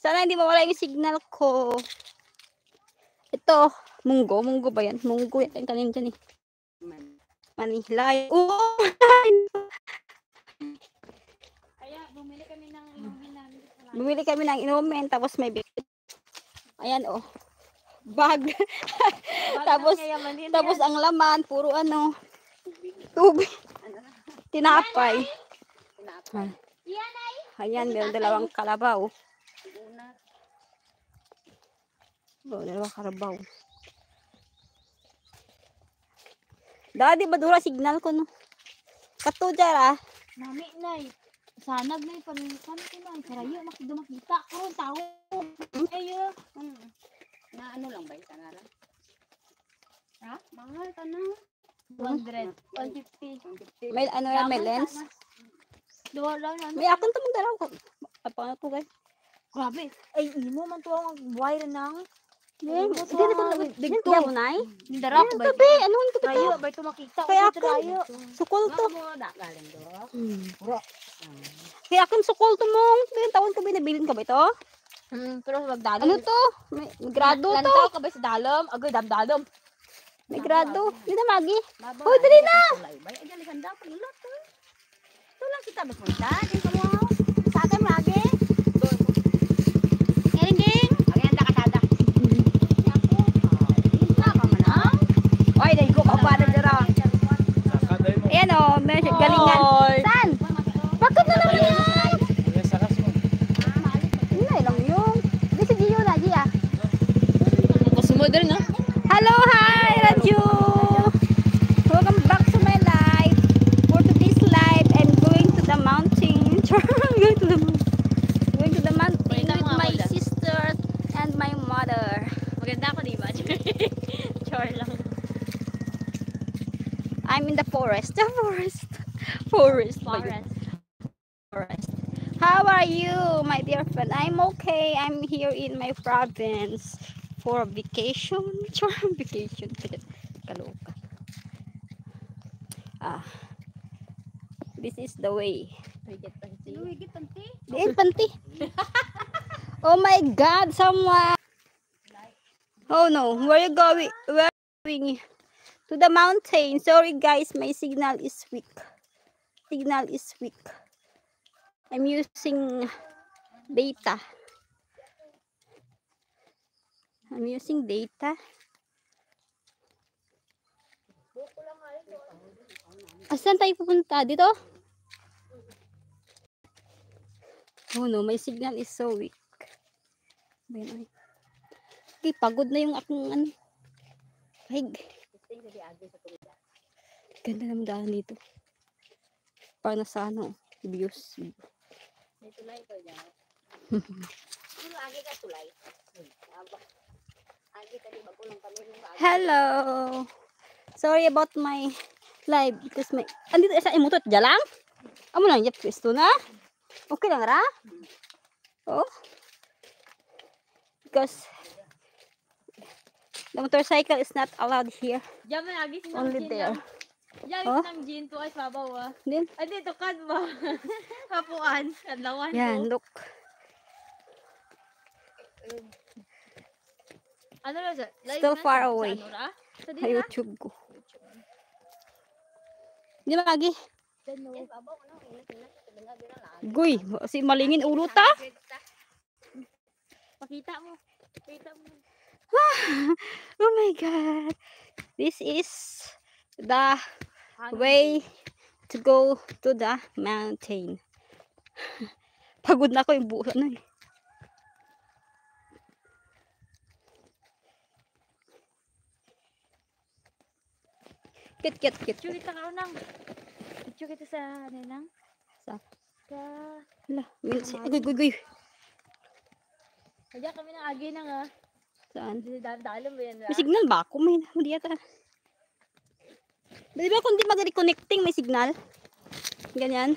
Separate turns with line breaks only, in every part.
Sana hindi mawala yung signal ko. Ito, munggo. Munggo ba yan? Munggo yan. Kanina dyan eh. Manila. Oo!
Kaya bumili kami ng inumin namin.
Bumili kami ng inumin. Tapos may bigit. Ayan oh. Bag. tapos ang laman. Puro ano. Tubig. Tinapay. Ayan, meron dalawang kalabaw. Dalawang kalabaw. Dadi ba dura signal ko no? Kato dyan ah.
Nami nay. Sanag nay panukan ko na. Karayo makita. Karon tao. Ayo.
Na ano lang ba yung kanalan?
Ha?
Mahal ka na.
100. 150.
May ano yan, may lens.
Duwa lang yan.
May akin to magdalaw ko. Apa na to guys?
Grabe. Ay, imo man to ang wire ng
Hindi na ko dito mo nay.
Nindara ko ba?
Tabi, anong to
Rayo,
to?
ba ito makita?
Kaya ako.
Rayo.
Sukol to.
Mo na galing do.
Kaya akin sukol to mong. Pero tawon ka ba nabilin ka ba ito?
Pero magdalom.
Ano to? May grado to.
Lantaw ka ba sa dalom? Agoy, damdalom.
May grado. Hindi na magi.
Baba.
Hoy, dali na.
Bay ay gali ganda ko ilot to. Tulang kita magpunta, din ka mo. Sa akin lagi.
Ding.
Ang anda ka tada.
Oy, dahil ko kabada dira. Ayan o, may galingan. Saan? Bakit na naman yan? Hindi lang yun. Hindi si Gio na, Gia.
Sumodel na.
Hello, hi, Raju. Welcome back to my life. For today's live, I'm going to the mountain. Going to the mountain with my sister and my mother.
Maganda ako, di ba? Char lang.
I'm in the forest. The forest. Forest. How are you, my dear friend? I'm okay. I'm here in my province for vacation. Vacation. Kaloka. This is the way. Diin panty. Oh my God, someone. Oh no, where you going? Where are you going? To the mountain. Sorry guys, my signal is weak. I'm using data. Asan tayo pupunta? Dito? Oh no, my signal is so weak. Okay, pagod na yung akong ano. Hig. Ganda ng daan dito. Parang nasa ano, views.
May tulay ko dyan. Ano agi ka tulay? Agi ka di ba kulang kami yung agi.
Hello. Sorry about my live because my andito sa imutot jalang. Amo lang yap pwesto na. Okay lang ra? Oh. Because the motorcycle is not allowed here.
Diyan man agis ng
Only there.
Diyan
Oh?
ng gin to ay sabaw ah.
Then,
Ay dito kan ba? Kapuan, kadlawan
yan,
ko.
look.
Ano lang sa?
Still far away.
Sa ano ra? Sa
Sa
dira?
YouTube ko. Di ba, Agi? Guy, si malingin ulo ta.
Pakita mo. Pakita mo.
Oh my God. This is the way to go to the mountain. Pagod na ako yung buo na eh. Kit.
Picture kita karon nang. Picture kita sa nenang.
Sa?
Sa
Hala, guy.
Kaya kami nang agi nang ah.
Saan?
Dalam ba yan?
May signal ba ako? May hindi yata. Di ba kung di mag-reconnecting may signal? Ganyan.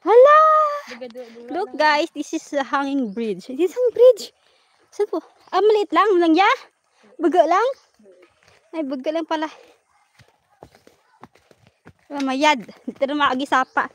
Hala! Look guys, this is a hanging bridge. This is hanging bridge. Saan po? Maliit lang. Langya? Baga lang? Ay, baga lang pala. Mayad. Dito na maagi sapa.